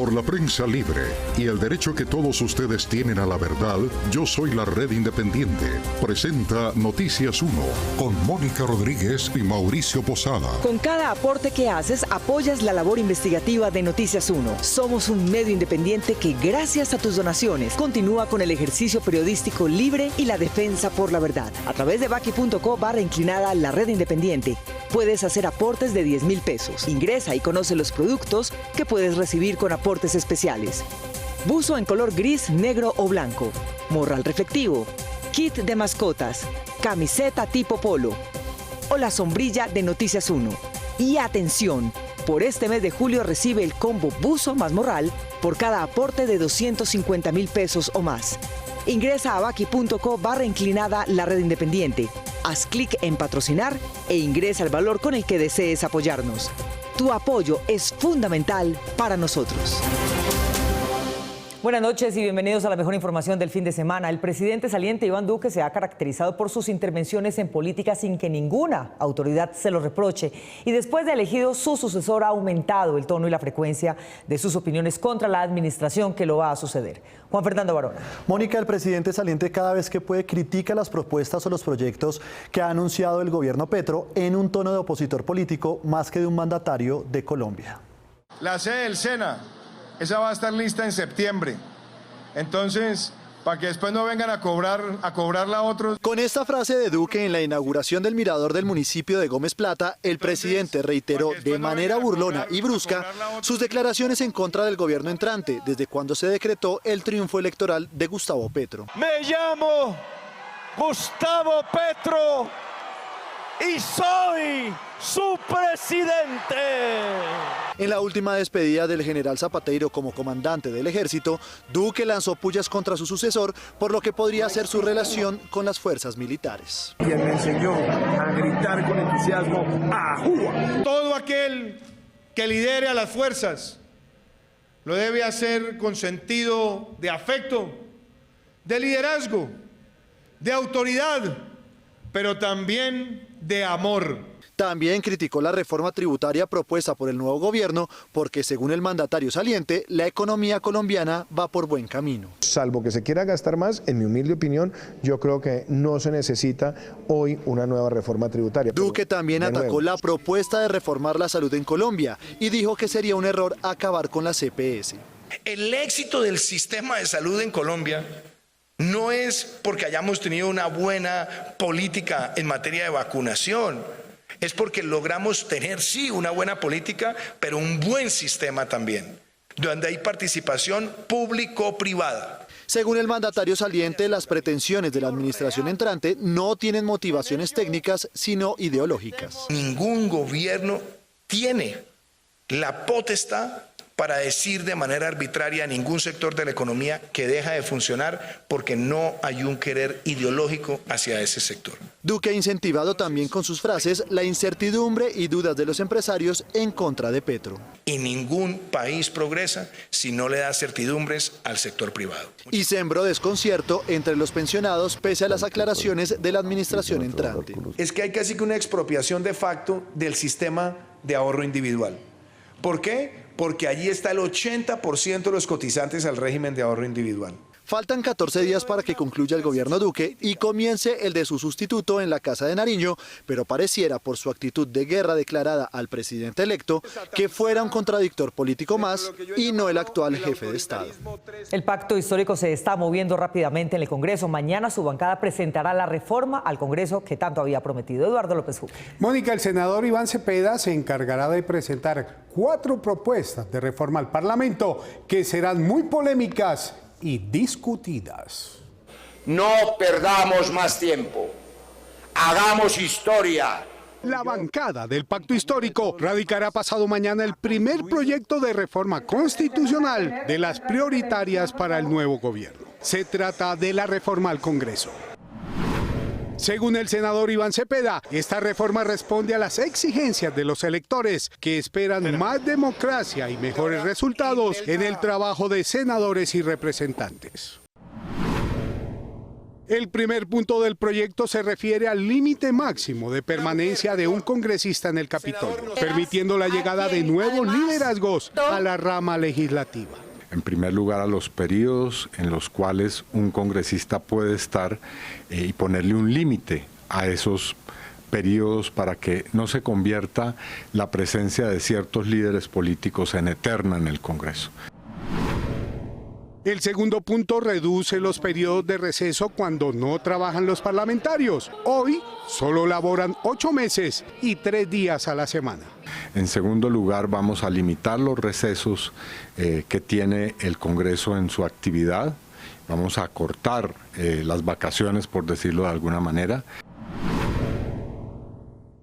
Por la prensa libre y el derecho que todos ustedes tienen a la verdad, Yo Soy la Red Independiente presenta Noticias 1 con Mónica Rodríguez y Mauricio Posada. Con cada aporte que haces, apoyas la labor investigativa de Noticias 1. Somos un medio independiente que, gracias a tus donaciones, continúa con el ejercicio periodístico libre y la defensa por la verdad. A través de baki.co/inclinada la Red Independiente, puedes hacer aportes de 10,000 pesos. Ingresa y conoce los productos que puedes recibir con aportes especiales. Buzo en color gris, negro o blanco. Morral reflectivo. Kit de mascotas. Camiseta tipo polo. O la sombrilla de Noticias 1. Y atención, por este mes de julio recibe el combo buzo más morral por cada aporte de 250,000 pesos o más. Ingresa a baki.co/inclinada la Red Independiente. Haz clic en patrocinar e ingresa el valor con el que desees apoyarnos. Tu apoyo es fundamental para nosotros. Buenas noches y bienvenidos a la mejor información del fin de semana. El presidente saliente Iván Duque se ha caracterizado por sus intervenciones en política sin que ninguna autoridad se lo reproche. Y después de elegido su sucesor ha aumentado el tono y la frecuencia de sus opiniones contra la administración que lo va a suceder. Juan Fernando Barona. Mónica, el presidente saliente cada vez que puede critica las propuestas o los proyectos que ha anunciado el gobierno Petro en un tono de opositor político más que de un mandatario de Colombia. La sede del SENA. Esa va a estar lista en septiembre. Entonces, para que después no vengan a cobrarla a otros. Con esta frase de Duque en la inauguración del mirador del municipio de Gómez Plata, el presidente reiteró de manera burlona y brusca sus declaraciones en contra del gobierno entrante, desde cuando se decretó el triunfo electoral de Gustavo Petro. Me llamo Gustavo Petro y soy su presidente. En la última despedida del general Zapateiro como comandante del ejército, Duque lanzó pullas contra su sucesor por lo que podría ser su relación con las fuerzas militares. Quien me enseñó a gritar con entusiasmo ¡Ajúa! Todo aquel que lidere a las fuerzas lo debe hacer con sentido de afecto, de liderazgo, de autoridad, pero también de amor. También criticó la reforma tributaria propuesta por el nuevo gobierno porque, según el mandatario saliente, la economía colombiana va por buen camino. Salvo que se quiera gastar más, en mi humilde opinión, yo creo que no se necesita hoy una nueva reforma tributaria. Duque también atacó la propuesta de reformar la salud en Colombia y dijo que sería un error acabar con la CPS. El éxito del sistema de salud en Colombia no es porque hayamos tenido una buena política en materia de vacunación. Es porque logramos tener, sí, una buena política, pero un buen sistema también, donde hay participación público-privada. Según el mandatario saliente, las pretensiones de la administración entrante no tienen motivaciones técnicas, sino ideológicas. Ningún gobierno tiene la potestad para decir de manera arbitraria a ningún sector de la economía que deja de funcionar porque no hay un querer ideológico hacia ese sector. Duque ha incentivado también con sus frases la incertidumbre y dudas de los empresarios en contra de Petro. Y ningún país progresa si no le da certidumbres al sector privado. Y sembró desconcierto entre los pensionados pese a las aclaraciones de la administración entrante. Es que hay casi que una expropiación de facto del sistema de ahorro individual. ¿Por qué? Porque allí está el 80% de los cotizantes al régimen de ahorro individual. Faltan 14 días para que concluya el gobierno Duque y comience el de su sustituto en la Casa de Nariño, pero pareciera, por su actitud de guerra declarada al presidente electo, que fuera un contradictor político más y no el actual jefe de Estado. El pacto histórico se está moviendo rápidamente en el Congreso. Mañana su bancada presentará la reforma al Congreso que tanto había prometido. Eduardo López Juque. Mónica, el senador Iván Cepeda se encargará de presentar 4 propuestas de reforma al Parlamento que serán muy polémicas y discutidas. No perdamos más tiempo. Hagamos historia. La bancada del Pacto Histórico radicará pasado mañana el primer proyecto de reforma constitucional de las prioritarias para el nuevo gobierno. Se trata de la reforma al Congreso. Según el senador Iván Cepeda, esta reforma responde a las exigencias de los electores que esperan más democracia y mejores resultados en el trabajo de senadores y representantes. El primer punto del proyecto se refiere al límite máximo de permanencia de un congresista en el Capitolio, permitiendo la llegada de nuevos liderazgos a la rama legislativa. En primer lugar, a los periodos en los cuales un congresista puede estar y ponerle un límite a esos periodos para que no se convierta la presencia de ciertos líderes políticos en eterna en el Congreso. El segundo punto reduce los periodos de receso cuando no trabajan los parlamentarios. Hoy solo laboran 8 meses y 3 días a la semana. En segundo lugar, vamos a limitar los recesos que tiene el Congreso en su actividad. Vamos a cortar las vacaciones, por decirlo de alguna manera.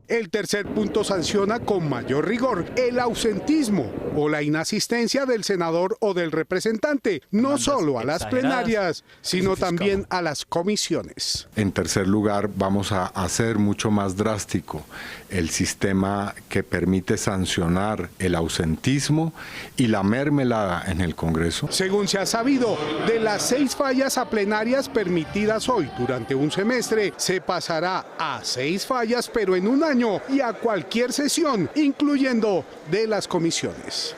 El tercer punto sanciona con mayor rigor el ausentismo o la inasistencia del senador o del representante, no solo a las plenarias, sino también a las comisiones. En tercer lugar, vamos a hacer mucho más drástico el sistema que permite sancionar el ausentismo y la mermelada en el Congreso. Según se ha sabido, de las 6 fallas a plenarias permitidas hoy durante un semestre, se pasará a 6 fallas, pero en un año, y a cualquier sesión, incluyendo de las comisiones.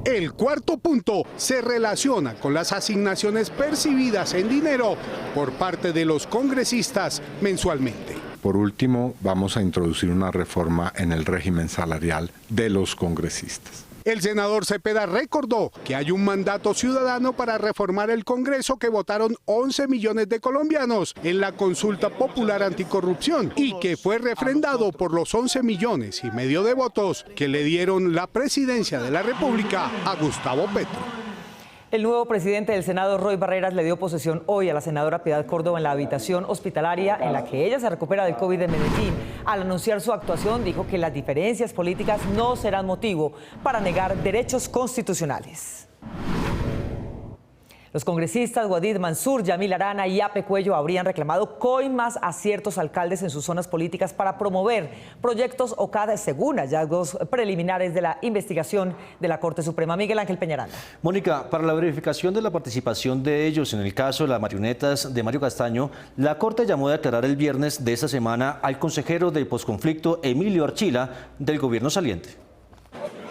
El cuarto punto se relaciona con las asignaciones percibidas en dinero por parte de los congresistas mensualmente. Por último, vamos a introducir una reforma en el régimen salarial de los congresistas. El senador Cepeda recordó que hay un mandato ciudadano para reformar el Congreso que votaron 11 millones de colombianos en la consulta popular anticorrupción y que fue refrendado por los 11,5 millones de votos que le dieron la presidencia de la República a Gustavo Petro. El nuevo presidente del Senado, Roy Barreras, le dio posesión hoy a la senadora Piedad Córdoba en la habitación hospitalaria en la que ella se recupera del COVID en Medellín. Al anunciar su actuación, dijo que las diferencias políticas no serán motivo para negar derechos constitucionales. Los congresistas Guadid Mansur, Yamil Arana y Ape Cuello habrían reclamado coimas a ciertos alcaldes en sus zonas políticas para promover proyectos OCAD según hallazgos preliminares de la investigación de la Corte Suprema. Miguel Ángel Peñaranda. Mónica, para la verificación de la participación de ellos en el caso de las marionetas de Mario Castaño, la Corte llamó a declarar el viernes de esta semana al consejero del posconflicto Emilio Archila del gobierno saliente.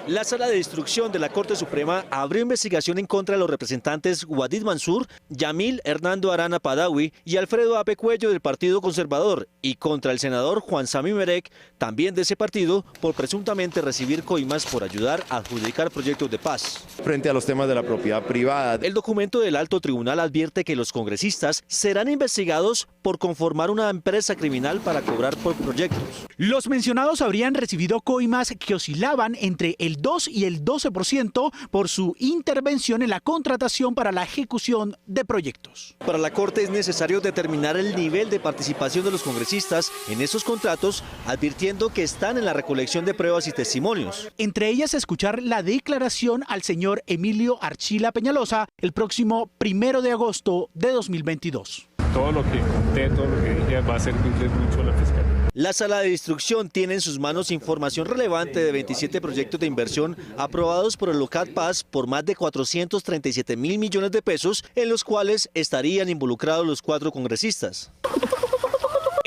La Sala de Instrucción de la Corte Suprema abrió investigación en contra de los representantes Guadid Mansur, Yamil Hernando Arana Padawi y Alfredo Ape Cuello del Partido Conservador y contra el senador Juan Sami Merek, también de ese partido, por presuntamente recibir coimas por ayudar a adjudicar proyectos de paz. Frente a los temas de la propiedad privada. El documento del Alto Tribunal advierte que los congresistas serán investigados por conformar una empresa criminal para cobrar por proyectos. Los mencionados habrían recibido coimas que oscilaban entre el 2 y el 12% por su intervención en la contratación para la ejecución de proyectos. Para la Corte es necesario determinar el nivel de participación de los congresistas en esos contratos, advirtiendo que están en la recolección de pruebas y testimonios. Entre ellas, escuchar la declaración al señor Emilio Archila Peñalosa el próximo 1 de agosto de 2022. Todo lo que conté, todo lo que dije va a servirles mucho a la Fiscalía. La Sala de Instrucción tiene en sus manos información relevante de 27 proyectos de inversión aprobados por el OCAD Paz por más de 437.000 millones de pesos, en los cuales estarían involucrados los 4 congresistas.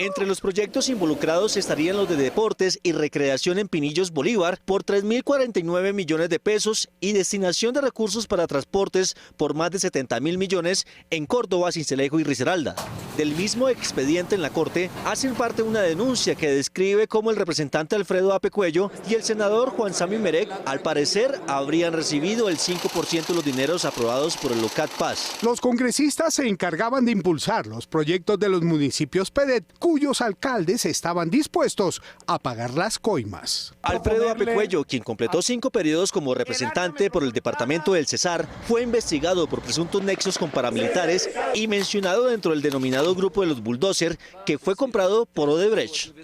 Entre los proyectos involucrados estarían los de deportes y recreación en Pinillos, Bolívar, por 3.049 millones de pesos y destinación de recursos para transportes por más de 70.000 millones en Córdoba, Sincelejo y Risaralda. Del mismo expediente en la Corte hacen parte una denuncia que describe cómo el representante Alfredo Ape Cuello y el senador Juan Sami Merek, al parecer, habrían recibido el 5% de los dineros aprobados por el OCAD Paz. Los congresistas se encargaban de impulsar los proyectos de los municipios PEDET, cuyos alcaldes estaban dispuestos a pagar las coimas. Alfredo Ape Cuello, quien completó 5 periodos como representante por el departamento del Cesar, fue investigado por presuntos nexos con paramilitares y mencionado dentro del denominado grupo de los Bulldozer, que fue comprado por Odebrecht.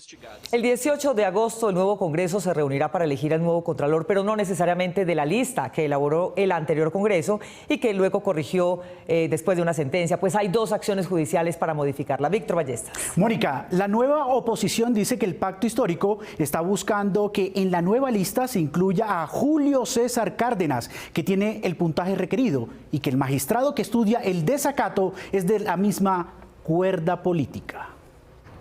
El 18 de agosto el nuevo Congreso se reunirá para elegir al nuevo Contralor, pero no necesariamente de la lista que elaboró el anterior Congreso y que luego corrigió después de una sentencia, pues hay 2 acciones judiciales para modificarla. Víctor Ballestas. Mónica, Mónica, la nueva oposición dice que el pacto histórico está buscando que en la nueva lista se incluya a Julio César Cárdenas, que tiene el puntaje requerido, y que el magistrado que estudia el desacato es de la misma cuerda política.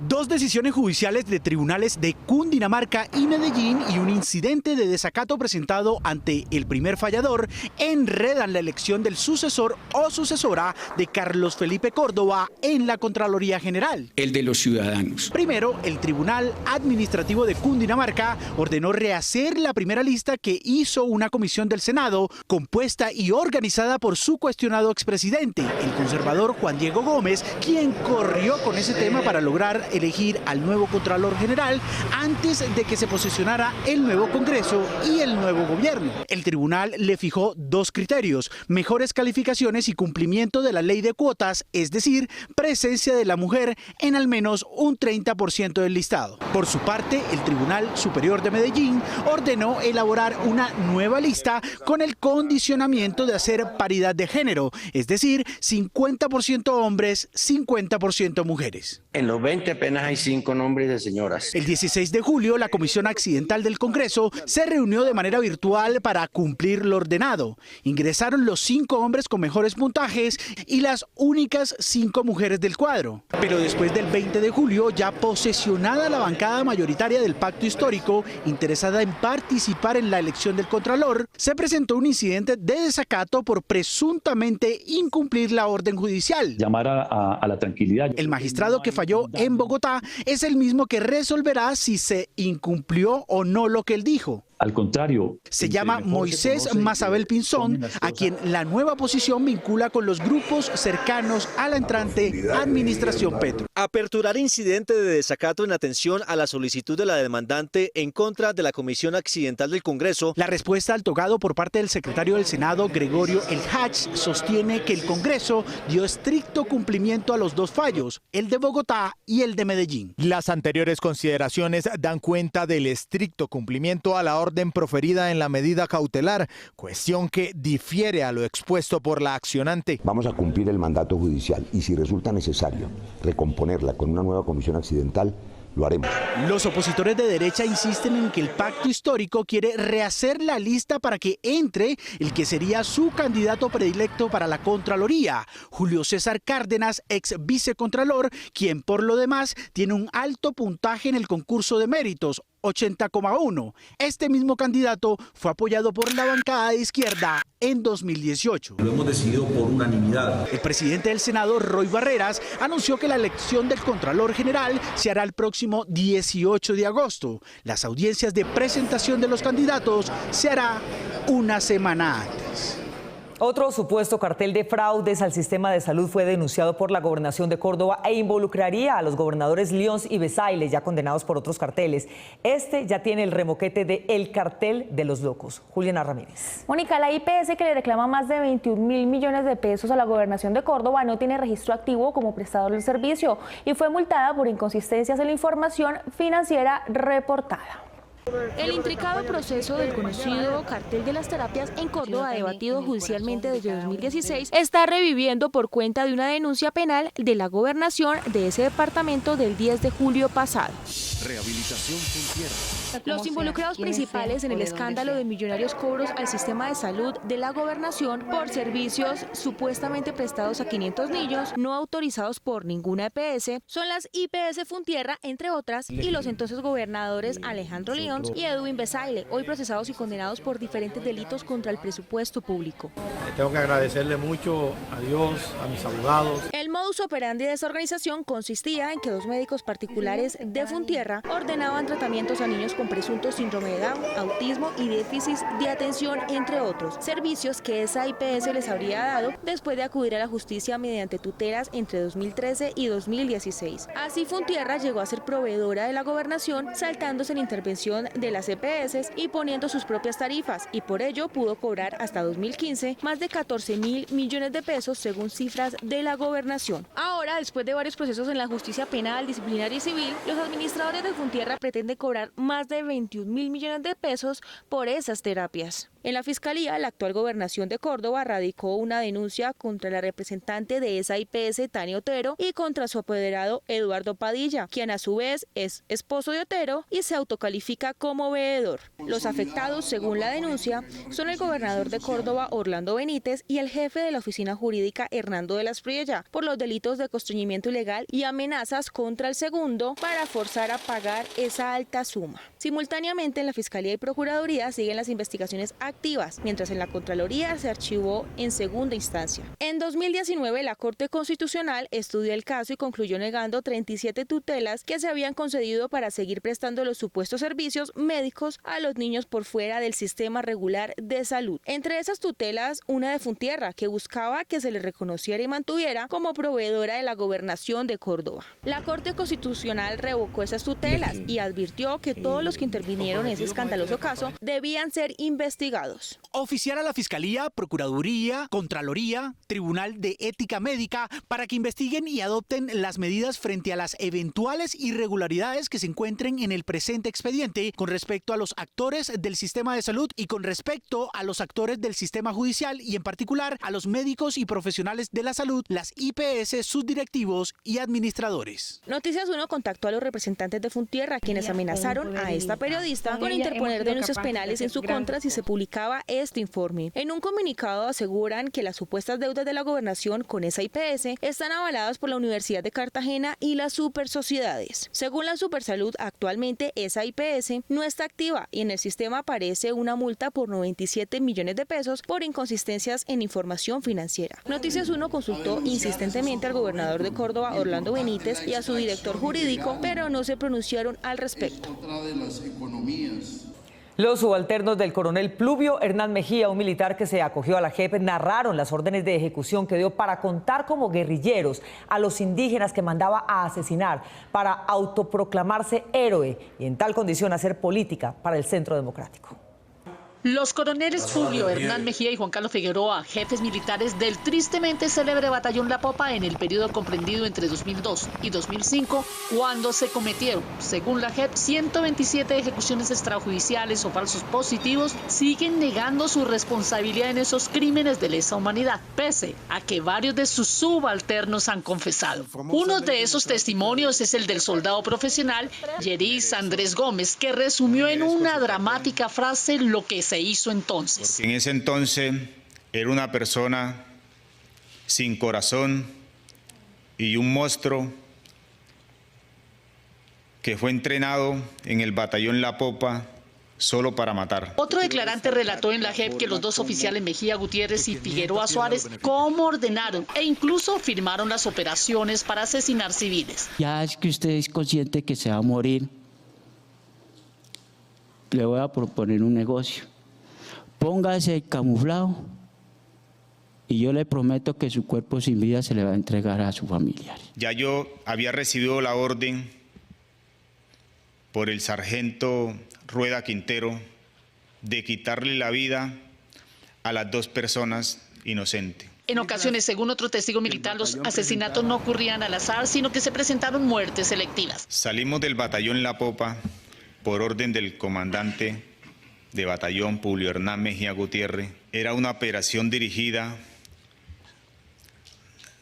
Dos decisiones judiciales de tribunales de Cundinamarca y Medellín y un incidente de desacato presentado ante el primer fallador enredan la elección del sucesor o sucesora de Carlos Felipe Córdoba en la Contraloría General. El de los ciudadanos. Primero, el Tribunal Administrativo de Cundinamarca ordenó rehacer la primera lista que hizo una comisión del Senado compuesta y organizada por su cuestionado expresidente, el conservador Juan Diego Gómez, quien corrió con ese tema para lograr elegir al nuevo Contralor General antes de que se posesionara el nuevo Congreso y el nuevo gobierno. El tribunal le fijó dos criterios: mejores calificaciones y cumplimiento de la ley de cuotas, es decir, presencia de la mujer en al menos un 30% del listado. Por su parte, el Tribunal Superior de Medellín ordenó elaborar una nueva lista con el condicionamiento de hacer paridad de género, es decir, 50% hombres, 50% mujeres. En los 20 apenas hay 5 nombres de señoras. El 16 de julio, la Comisión Accidental del Congreso se reunió de manera virtual para cumplir lo ordenado. Ingresaron los 5 hombres con mejores puntajes y las únicas 5 mujeres del cuadro. Pero después del 20 de julio, ya posesionada la bancada mayoritaria del pacto histórico, interesada en participar en la elección del Contralor, se presentó un incidente de desacato por presuntamente incumplir la orden judicial. Llamar a la tranquilidad. El magistrado que falló en Bogotá es el mismo que resolverá si se incumplió o no lo que él dijo. Al contrario. Se llama Moisés Mazabel Pinzón, a quien la nueva posición vincula con los grupos cercanos a la entrante administración Petro. Aperturar incidente de desacato en atención a la solicitud de la demandante en contra de la Comisión Accidental del Congreso. La respuesta al togado por parte del secretario del Senado, Gregorio El Hach, sostiene que el Congreso dio estricto cumplimiento a los dos fallos, el de Bogotá y el de Medellín. Las anteriores consideraciones dan cuenta del estricto cumplimiento a la orden proferida en la medida cautelar, cuestión que difiere a lo expuesto por la accionante. Vamos a cumplir el mandato judicial y si resulta necesario recomponerla con una nueva comisión accidental, lo haremos. Los opositores de derecha insisten en que el pacto histórico quiere rehacer la lista para que entre el que sería su candidato predilecto para la Contraloría, Julio César Cárdenas, ex vicecontralor, quien por lo demás tiene un alto puntaje en el concurso de méritos, 80,1. Este mismo candidato fue apoyado por la bancada de izquierda en 2018. Lo hemos decidido por unanimidad. El presidente del Senado, Roy Barreras, anunció que la elección del Contralor General se hará el próximo 18 de agosto. Las audiencias de presentación de los candidatos se hará una semana antes. Otro supuesto cartel de fraudes al sistema de salud fue denunciado por la Gobernación de Córdoba e involucraría a los gobernadores Lyons y Besaile, ya condenados por otros carteles. Este ya tiene el remoquete de El Cartel de los Locos. Juliana Ramírez. Mónica, la IPS, que le reclama más de 21.000 millones de pesos a la Gobernación de Córdoba, no tiene registro activo como prestador del servicio y fue multada por inconsistencias en la información financiera reportada. El intricado proceso del conocido cartel de las terapias en Córdoba, debatido judicialmente desde 2016, está reviviendo por cuenta de una denuncia penal de la gobernación de ese departamento del 10 de julio pasado. Rehabilitación Funtierra. Los involucrados principales en el escándalo de millonarios cobros al sistema de salud de la gobernación por servicios supuestamente prestados a 500 niños no autorizados por ninguna EPS son las IPS Funtierra, entre otras, y los entonces gobernadores Alejandro Lyons y Edwin Besaile, hoy procesados y condenados por diferentes delitos contra el presupuesto público. Tengo que agradecerle mucho a Dios, a mis abogados. El modus operandi de esta organización consistía en que 2 médicos particulares de Funtierra ordenaban tratamientos a niños con presunto síndrome de Down, autismo y déficits de atención, entre otros, servicios que esa IPS les habría dado después de acudir a la justicia mediante tutelas entre 2013 y 2016. Así, Funtierra llegó a ser proveedora de la gobernación, saltándose la intervención de las EPS y poniendo sus propias tarifas, y por ello pudo cobrar hasta 2015 más de 14.000 millones de pesos según cifras de la gobernación. Ahora, después de varios procesos en la justicia penal, disciplinaria y civil, los administradores de Funtierra pretenden cobrar más de 21.000 millones de pesos por esas terapias. En la Fiscalía, la actual Gobernación de Córdoba radicó una denuncia contra la representante de esa IPS, Tania Otero, y contra su apoderado Eduardo Padilla, quien a su vez es esposo de Otero y se autocalifica como veedor. Los afectados, según la denuncia, son el gobernador de Córdoba, Orlando Benítez, y el jefe de la oficina jurídica, Hernando de la Espriella, por los delitos de constreñimiento ilegal y amenazas contra el segundo para forzar a pagar esa alta suma. Simultáneamente, en la Fiscalía y Procuraduría siguen las investigaciones activas, mientras en la Contraloría se archivó en segunda instancia. En 2019, la Corte Constitucional estudió el caso y concluyó negando 37 tutelas que se habían concedido para seguir prestando los supuestos servicios médicos a los niños por fuera del sistema regular de salud. Entre esas tutelas, una de Funtierra, que buscaba que se le reconociera y mantuviera como proveedora de la Gobernación de Córdoba. La Corte Constitucional revocó esas tutelas y advirtió que todos los que intervinieron en ese escandaloso caso debían ser investigados. Oficiar a la Fiscalía, Procuraduría, Contraloría, Tribunal de Ética Médica para que investiguen y adopten las medidas frente a las eventuales irregularidades que se encuentren en el presente expediente con respecto a los actores del sistema de salud y con respecto a los actores del sistema judicial y en particular a los médicos y profesionales de la salud, las IPS, sus directivos y administradores. Noticias 1 contactó a los representantes de Funtierra, quienes amenazaron a esta periodista con interponer denuncias penales en su contra si se publicaba este informe. En un comunicado aseguran que las supuestas deudas de la gobernación con esa IPS están avaladas por la Universidad de Cartagena y las supersociedades. Según la Supersalud, actualmente esa IPS no está activa y en el sistema aparece una multa por 97 millones de pesos por inconsistencias en información financiera. Noticias 1 consultó insistentemente al gobernador de Córdoba, Orlando Benítez, y a su director jurídico, pero no se pronunciaron al respecto. Los subalternos del coronel Pluvio Hernán Mejía, un militar que se acogió a la JEP, narraron las órdenes de ejecución que dio para contar como guerrilleros a los indígenas que mandaba a asesinar para autoproclamarse héroe y en tal condición hacer política para el Centro Democrático. Los coroneles Fulvio Hernán Mejía y Juan Carlos Figueroa, jefes militares del tristemente célebre Batallón La Popa en el periodo comprendido entre 2002 y 2005, cuando se cometieron, según la JEP, 127 ejecuciones extrajudiciales o falsos positivos, siguen negando su responsabilidad en esos crímenes de lesa humanidad, pese a que varios de sus subalternos han confesado. Uno de esos testimonios es el del soldado profesional Yeris Andrés Gómez, que resumió en una dramática frase lo que se hizo entonces. En ese entonces era una persona sin corazón y un monstruo que fue entrenado en el batallón La Popa solo para matar. Otro declarante relató en la JEP que los dos oficiales Mejía Gutiérrez y Figueroa Suárez cómo ordenaron e incluso firmaron las operaciones para asesinar civiles. Ya es que usted es consciente que se va a morir, le voy a proponer un negocio. Póngase camuflado y yo le prometo que su cuerpo sin vida se le va a entregar a su familiar. Ya yo había recibido la orden por el sargento Rueda Quintero de quitarle la vida a las dos personas inocentes. En ocasiones, según otro testigo militar, los asesinatos no ocurrían al azar, sino que se presentaron muertes selectivas. Salimos del batallón La Popa por orden del comandante de batallón Publio Hernán Mejía Gutiérrez. Era una operación dirigida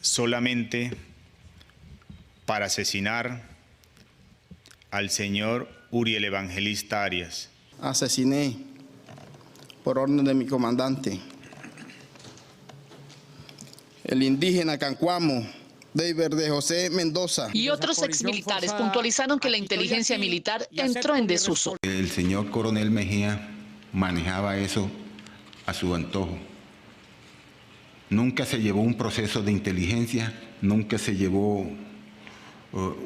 solamente para asesinar al señor Uriel Evangelista Arias. Asesiné por orden de mi comandante el indígena Cancuamo, David de José Mendoza. Y otros exmilitares puntualizaron que la inteligencia militar entró en desuso. El señor coronel Mejía manejaba eso a su antojo. Nunca se llevó un proceso de inteligencia, nunca se llevó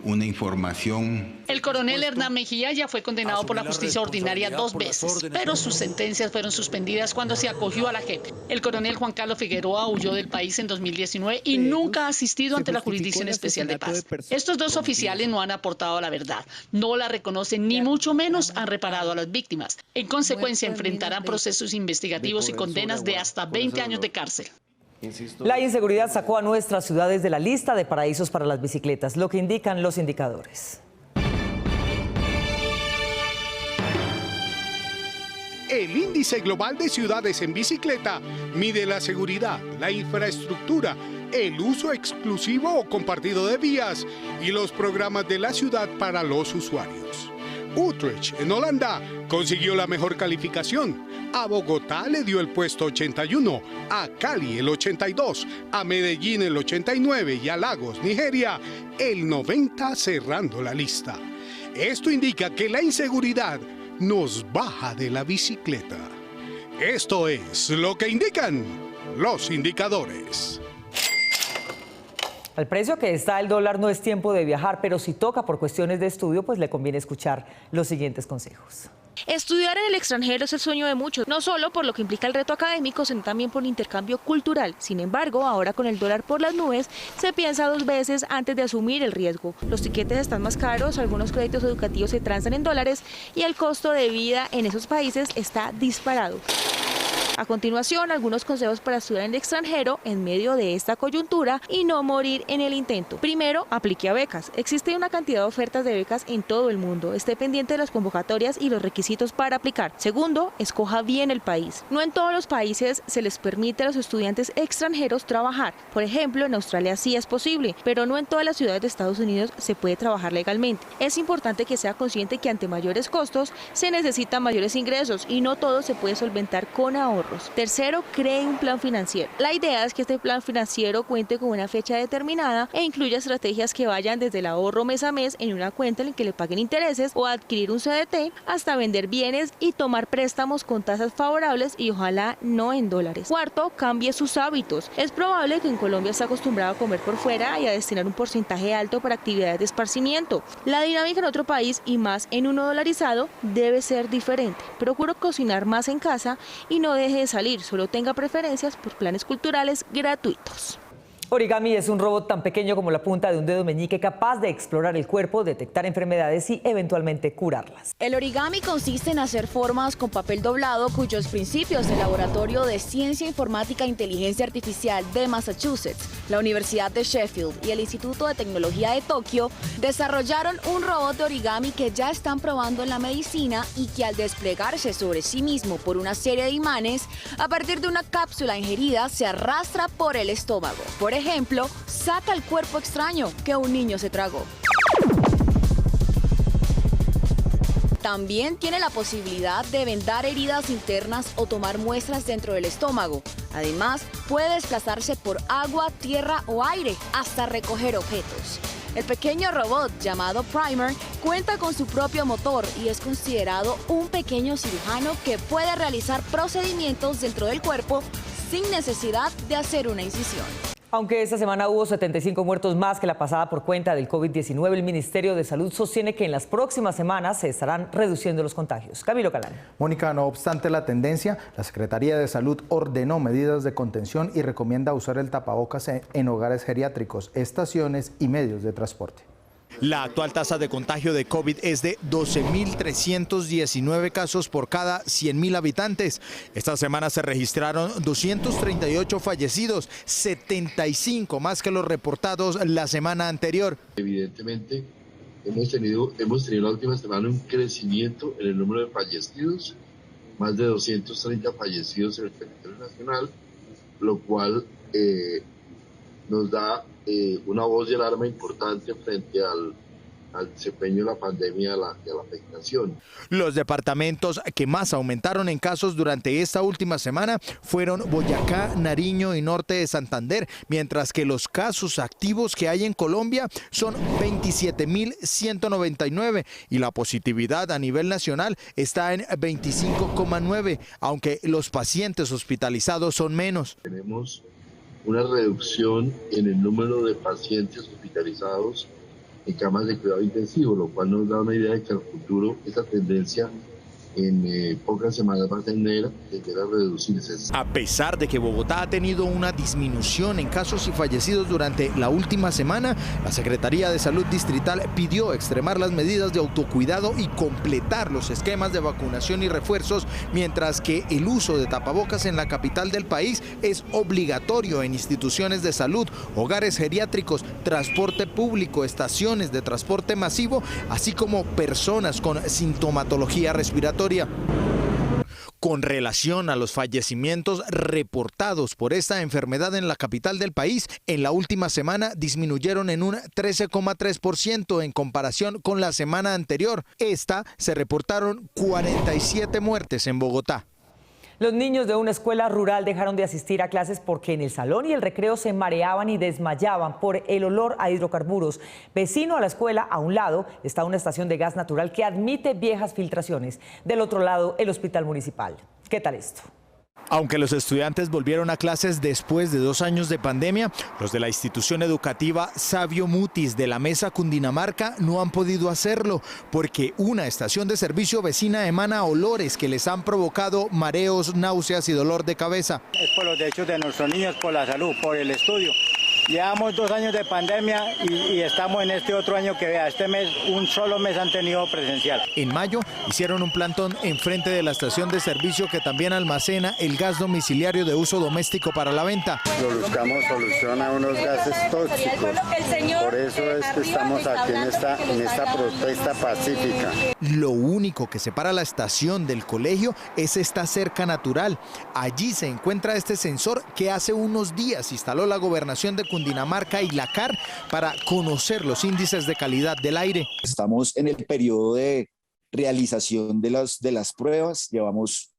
una información. El coronel Hernán Mejía ya fue condenado por la justicia ordinaria 2 veces, pero sus sentencias fueron suspendidas cuando se acogió a la JEP. El coronel Juan Carlos Figueroa huyó del país en 2019 y nunca ha asistido ante la Jurisdicción Especial de Paz. Estos dos oficiales no han aportado la verdad, no la reconocen ni mucho menos han reparado a las víctimas. En consecuencia, enfrentarán procesos investigativos y condenas de hasta 20 años de cárcel. La inseguridad sacó a nuestras ciudades de la lista de paraísos para las bicicletas, lo que indican los indicadores. El índice global de ciudades en bicicleta mide la seguridad, la infraestructura, el uso exclusivo o compartido de vías y los programas de la ciudad para los usuarios. Utrecht, en Holanda, consiguió la mejor calificación. A Bogotá le dio el puesto 81, a Cali el 82, a Medellín el 89 y a Lagos, Nigeria, el 90, cerrando la lista. Esto indica que la inseguridad nos baja de la bicicleta. Esto es lo que indican los indicadores. Al precio que está el dólar no es tiempo de viajar, pero si toca por cuestiones de estudio, pues le conviene escuchar los siguientes consejos. Estudiar en el extranjero es el sueño de muchos, no solo por lo que implica el reto académico, sino también por el intercambio cultural. Sin embargo, ahora con el dólar por las nubes, se piensa 2 veces antes de asumir el riesgo. Los tiquetes están más caros, algunos créditos educativos se transan en dólares y el costo de vida en esos países está disparado. A continuación, algunos consejos para estudiar en el extranjero en medio de esta coyuntura y no morir en el intento. Primero, aplique a becas. Existe una cantidad de ofertas de becas en todo el mundo. Esté pendiente de las convocatorias y los requisitos para aplicar. Segundo, escoja bien el país. No en todos los países se les permite a los estudiantes extranjeros trabajar. Por ejemplo, en Australia sí es posible, pero no en todas las ciudades de Estados Unidos se puede trabajar legalmente. Es importante que sea consciente que ante mayores costos se necesitan mayores ingresos y no todo se puede solventar con ahorro. Tercero, cree un plan financiero. La idea es que este plan financiero cuente con una fecha determinada e incluya estrategias que vayan desde el ahorro mes a mes en una cuenta en la que le paguen intereses o adquirir un CDT hasta vender bienes y tomar préstamos con tasas favorables y ojalá no en dólares. Cuarto, cambie sus hábitos. Es probable que en Colombia esté acostumbrado a comer por fuera y a destinar un porcentaje alto para actividades de esparcimiento. La dinámica en otro país y más en uno dolarizado debe ser diferente. Procure cocinar más en casa y no deje de salir, solo tenga preferencias por planes culturales gratuitos. Origami es un robot tan pequeño como la punta de un dedo meñique, capaz de explorar el cuerpo, detectar enfermedades y eventualmente curarlas. El origami consiste en hacer formas con papel doblado, cuyos principios el Laboratorio de Ciencia Informática e Inteligencia Artificial de Massachusetts, la Universidad de Sheffield y el Instituto de Tecnología de Tokio desarrollaron un robot de origami que ya están probando en la medicina y que al desplegarse sobre sí mismo por una serie de imanes, a partir de una cápsula ingerida se arrastra por el estómago. Por ejemplo, saca el cuerpo extraño que un niño se tragó. También tiene la posibilidad de vendar heridas internas o tomar muestras dentro del estómago. Además, puede desplazarse por agua, tierra o aire, hasta recoger objetos. El pequeño robot, llamado Primer, cuenta con su propio motor y es considerado un pequeño cirujano que puede realizar procedimientos dentro del cuerpo sin necesidad de hacer una incisión. Aunque esta semana hubo 75 muertos más que la pasada por cuenta del COVID-19, el Ministerio de Salud sostiene que en las próximas semanas se estarán reduciendo los contagios. Camilo Calán. Mónica, no obstante la tendencia, la Secretaría de Salud ordenó medidas de contención y recomienda usar el tapabocas en hogares geriátricos, estaciones y medios de transporte. La actual tasa de contagio de COVID es de 12.319 casos por cada 100.000 habitantes. Esta semana se registraron 238 fallecidos, 75 más que los reportados la semana anterior. Evidentemente, hemos tenido la última semana un crecimiento en el número de fallecidos, más de 230 fallecidos en el territorio nacional, lo cual nos da una voz de alarma importante frente al desempeño de la pandemia y a la afectación. Los departamentos que más aumentaron en casos durante esta última semana fueron Boyacá, Nariño y Norte de Santander, mientras que los casos activos que hay en Colombia son 27.199 y la positividad a nivel nacional está en 25,9, aunque los pacientes hospitalizados son menos. Tenemos una reducción en el número de pacientes hospitalizados en camas de cuidado intensivo, lo cual nos da una idea de que al futuro esta tendencia en pocas semanas va a tender a reducirse. A pesar de que Bogotá ha tenido una disminución en casos y fallecidos durante la última semana, la Secretaría de Salud Distrital pidió extremar las medidas de autocuidado y completar los esquemas de vacunación y refuerzos, mientras que el uso de tapabocas en la capital del país es obligatorio en instituciones de salud, hogares geriátricos, transporte público, estaciones de transporte masivo, así como personas con sintomatología respiratoria. Con relación a los fallecimientos reportados por esta enfermedad en la capital del país, en la última semana disminuyeron en un 13,3% en comparación con la semana anterior. Se reportaron 47 muertes en Bogotá. Los niños de una escuela rural dejaron de asistir a clases porque en el salón y el recreo se mareaban y desmayaban por el olor a hidrocarburos. Vecino a la escuela, a un lado, está una estación de gas natural que admite viejas filtraciones. Del otro lado, el hospital municipal. ¿Qué tal esto? Aunque los estudiantes volvieron a clases después de 2 años de pandemia, los de la institución educativa Savio Mutis de la Mesa Cundinamarca no han podido hacerlo porque una estación de servicio vecina emana olores que les han provocado mareos, náuseas y dolor de cabeza. Es por los derechos de nuestros niños, por la salud, por el estudio. Llevamos 2 años de pandemia y estamos en este otro año que vea, este mes, un solo mes han tenido presencial. En mayo hicieron un plantón enfrente de la estación de servicio que también almacena el gas domiciliario de uso doméstico para la venta. Buscamos solución a unos gases tóxicos, por eso es que estamos aquí en esta protesta pacífica. Lo único que separa la estación del colegio es esta cerca natural. Allí se encuentra este sensor que hace unos días instaló la gobernación de Cundinamarca y la CAR para conocer los índices de calidad del aire. Estamos en el periodo de realización de las pruebas, llevamos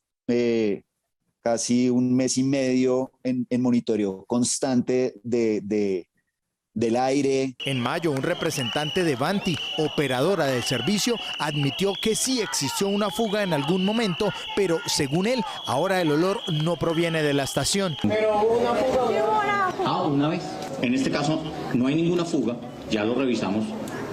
casi 1 mes y medio en monitoreo constante del aire. En mayo, un representante de Vanti, operadora del servicio, admitió que sí existió una fuga en algún momento, pero según él, ahora el olor no proviene de la estación. Pero una fuga. Una vez. En este caso no hay ninguna fuga, ya lo revisamos,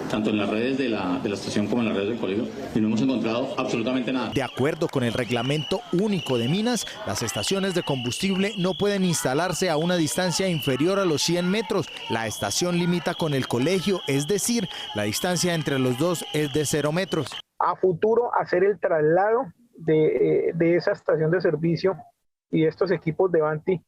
tanto en las redes de la estación como en las redes del colegio, y no hemos encontrado absolutamente nada. De acuerdo con el Reglamento Único de Minas, las estaciones de combustible no pueden instalarse a una distancia inferior a los 100 metros. La estación limita con el colegio, es decir, la distancia entre los dos es de 0 metros. A futuro, hacer el traslado de esa estación de servicio y de estos equipos de Vanti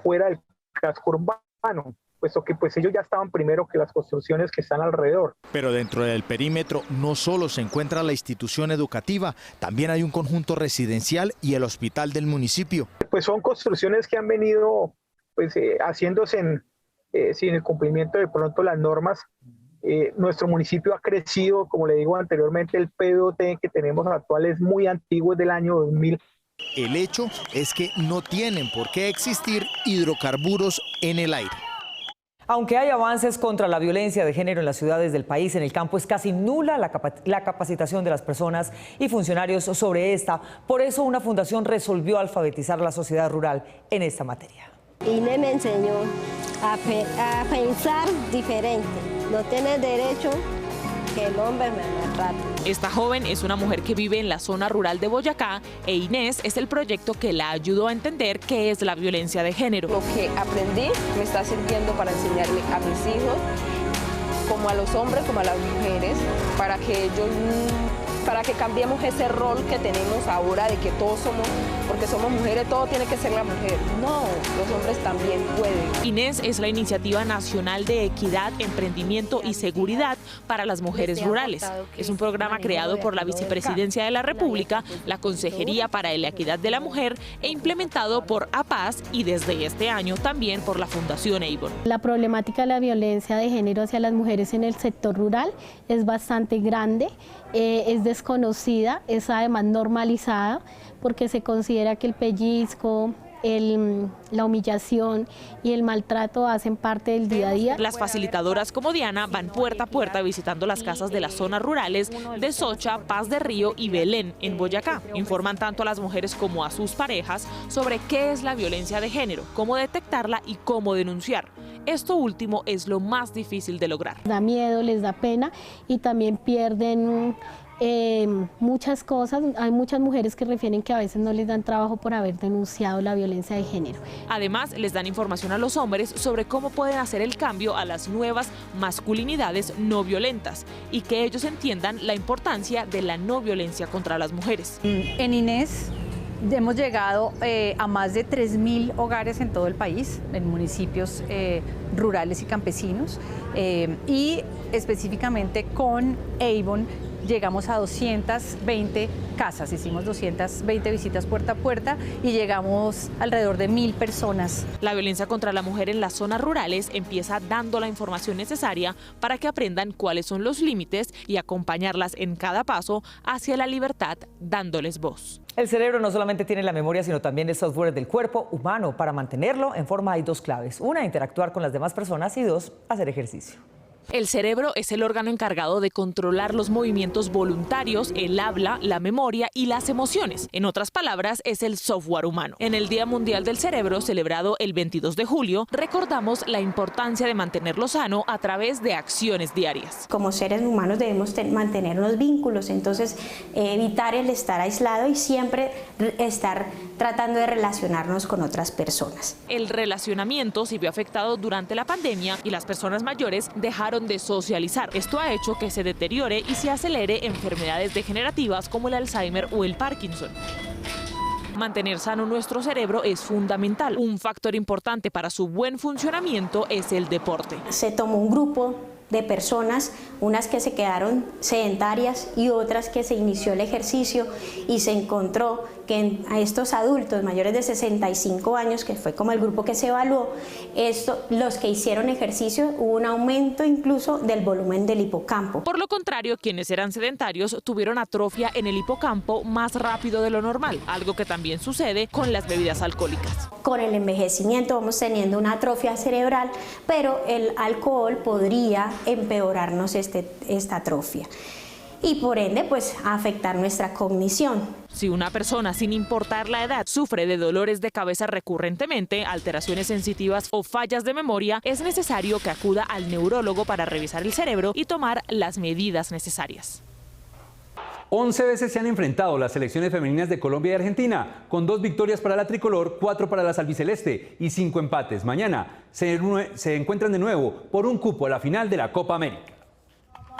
fuera del casco urbano, puesto que pues ellos ya estaban primero que las construcciones que están alrededor. Pero dentro del perímetro no solo se encuentra la institución educativa, también hay un conjunto residencial y el hospital del municipio. Pues son construcciones que han venido pues haciéndose sin el cumplimiento de pronto las normas. Nuestro municipio ha crecido, como le digo anteriormente, el PDOT que tenemos actual es muy antiguo, es del año 2000. El hecho es que no tienen por qué existir hidrocarburos en el aire. Aunque hay avances contra la violencia de género en las ciudades del país, en el campo es casi nula la capacitación de las personas y funcionarios sobre esta. Por eso una fundación resolvió alfabetizar a la sociedad rural en esta materia. Inés me enseñó a pensar diferente. No tiene derecho que el hombre me maltrate. Esta joven es una mujer que vive en la zona rural de Boyacá e Inés es el proyecto que la ayudó a entender qué es la violencia de género. Lo que aprendí me está sirviendo para enseñarle a mis hijos, como a los hombres, como a las mujeres, para que cambiemos ese rol que tenemos ahora de que todos somos, porque somos mujeres, todo tiene que ser la mujer. No, los hombres también pueden. Inés es la Iniciativa Nacional de Equidad, Emprendimiento y Seguridad para las Mujeres Rurales. Es un programa creado por la Vicepresidencia de la República, la Consejería para la Equidad de la Mujer e implementado por APAS y desde este año también por la Fundación Avon. La problemática de la violencia de género hacia las mujeres en el sector rural es bastante grande. Es desconocida, es además normalizada porque se considera que el pellizco, la humillación y el maltrato hacen parte del día a día. Las facilitadoras como Diana van puerta a puerta visitando las casas de las zonas rurales de Socha, Paz de Río y Belén en Boyacá. Informan tanto a las mujeres como a sus parejas sobre qué es la violencia de género, cómo detectarla y cómo denunciar. Esto último es lo más difícil de lograr. Da miedo, les da pena y también pierden muchas cosas. Hay muchas mujeres que refieren que a veces no les dan trabajo por haber denunciado la violencia de género. Además, les dan información a los hombres sobre cómo pueden hacer el cambio a las nuevas masculinidades no violentas y que ellos entiendan la importancia de la no violencia contra las mujeres. En Inés hemos llegado a más de 3.000 hogares en todo el país, en municipios rurales y campesinos y específicamente con Avon llegamos a 220 casas, hicimos 220 visitas puerta a puerta y llegamos alrededor de 1000 personas. La violencia contra la mujer en las zonas rurales empieza dando la información necesaria para que aprendan cuáles son los límites y acompañarlas en cada paso hacia la libertad, dándoles voz. El cerebro no solamente tiene la memoria, sino también el software del cuerpo humano. Para mantenerlo en forma hay 2 claves. Una, interactuar con las demás personas y 2, hacer ejercicio. El cerebro es el órgano encargado de controlar los movimientos voluntarios, el habla, la memoria y las emociones. En otras palabras, es el software humano. En el Día Mundial del Cerebro, celebrado el 22 de julio, recordamos la importancia de mantenerlo sano a través de acciones diarias. Como seres humanos debemos mantener los vínculos, entonces evitar el estar aislado y siempre estar tratando de relacionarnos con otras personas. El relacionamiento se vio afectado durante la pandemia y las personas mayores dejaron de socializar. Esto ha hecho que se deteriore y se acelere enfermedades degenerativas como el Alzheimer o el Parkinson. Mantener sano nuestro cerebro es fundamental. Un factor importante para su buen funcionamiento es el deporte. Se tomó un grupo de personas, unas que se quedaron sedentarias y otras que se inició el ejercicio y se encontró que a estos adultos mayores de 65 años, que fue como el grupo que se evaluó, los que hicieron ejercicio, hubo un aumento incluso del volumen del hipocampo. Por lo contrario, quienes eran sedentarios tuvieron atrofia en el hipocampo más rápido de lo normal, algo que también sucede con las bebidas alcohólicas. Con el envejecimiento vamos teniendo una atrofia cerebral, pero el alcohol podría empeorarnos esta atrofia y por ende pues afectar nuestra cognición. Si una persona, sin importar la edad, sufre de dolores de cabeza recurrentemente, alteraciones sensitivas o fallas de memoria, es necesario que acuda al neurólogo para revisar el cerebro y tomar las medidas necesarias. 11 veces se han enfrentado las selecciones femeninas de Colombia y Argentina, con 2 victorias para la tricolor, 4 para las albiceleste y 5 empates. Mañana se encuentran de nuevo por un cupo a la final de la Copa América.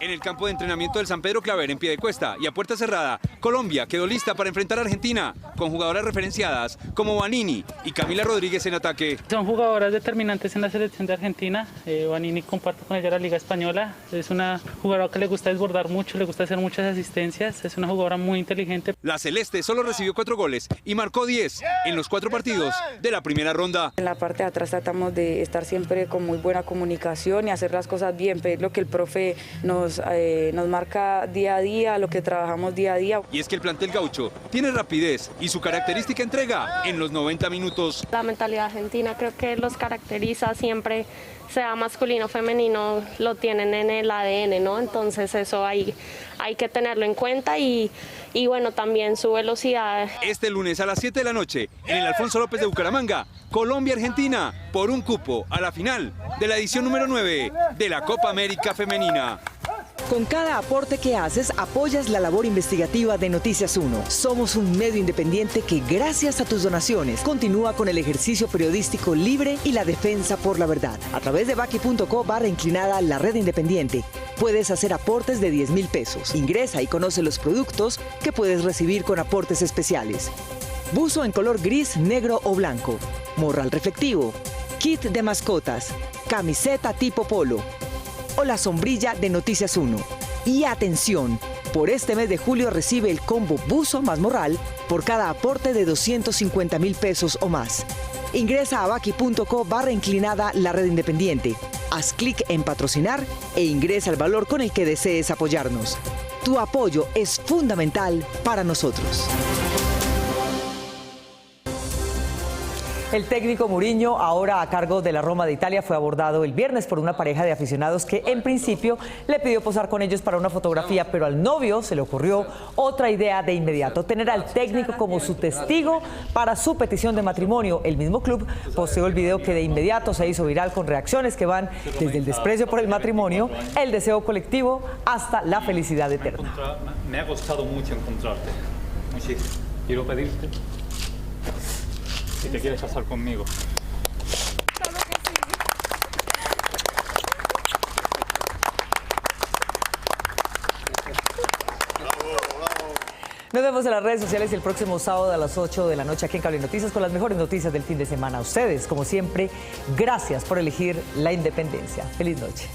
En el campo de entrenamiento del San Pedro Claver, en Piedecuesta y a puerta cerrada, Colombia quedó lista para enfrentar a Argentina, con jugadoras referenciadas como Vanini y Camila Rodríguez en ataque. Son jugadoras determinantes en la selección de Argentina. Vanini comparte con ella la Liga Española. Es una jugadora que le gusta desbordar mucho, le gusta hacer muchas asistencias. Es una jugadora muy inteligente. La celeste solo recibió 4 goles y marcó 10 en los 4 partidos de la primera ronda. En la parte de atrás tratamos de estar siempre con muy buena comunicación y hacer las cosas bien, pedir lo que el profe nos marca día a día, lo que trabajamos día a día. Y es que el plantel gaucho tiene rapidez y su característica entrega en los 90 minutos. La mentalidad argentina creo que los caracteriza siempre, sea masculino o femenino, lo tienen en el ADN, ¿no? Entonces eso hay que tenerlo en cuenta y bueno, también su velocidad. Este lunes a las 7 de la noche, en el Alfonso López de Bucaramanga, Colombia-Argentina, por un cupo a la final de la edición número 9 de la Copa América Femenina. Con cada aporte que haces, apoyas la labor investigativa de Noticias 1. Somos un medio independiente que, gracias a tus donaciones, continúa con el ejercicio periodístico libre y la defensa por la verdad. A través de baki.co/inclinada la red independiente, puedes hacer aportes de 10.000 pesos. Ingresa y conoce los productos que puedes recibir con aportes especiales. Buzo en color gris, negro o blanco. Morral reflectivo. Kit de mascotas. Camiseta tipo polo. O la sombrilla de Noticias 1. Y atención, por este mes de julio recibe el combo buzo más morral por cada aporte de 250.000 pesos o más. Ingresa a baki.co/inclinada la red independiente. Haz clic en patrocinar e ingresa el valor con el que desees apoyarnos. Tu apoyo es fundamental para nosotros. El técnico Mourinho, ahora a cargo de la Roma de Italia, fue abordado el viernes por una pareja de aficionados que en principio le pidió posar con ellos para una fotografía, pero al novio se le ocurrió otra idea de inmediato: tener al técnico como su testigo para su petición de matrimonio. El mismo club posteó el video que de inmediato se hizo viral, con reacciones que van desde el desprecio por el matrimonio, el deseo colectivo, hasta la felicidad eterna. Me ha costado mucho encontrarte. Quiero pedirte si te quieres casar conmigo. Nos vemos en las redes sociales el próximo sábado a las 8 de la noche aquí en Cable Noticias con las mejores noticias del fin de semana. A ustedes, como siempre, gracias por elegir la independencia. Feliz noche.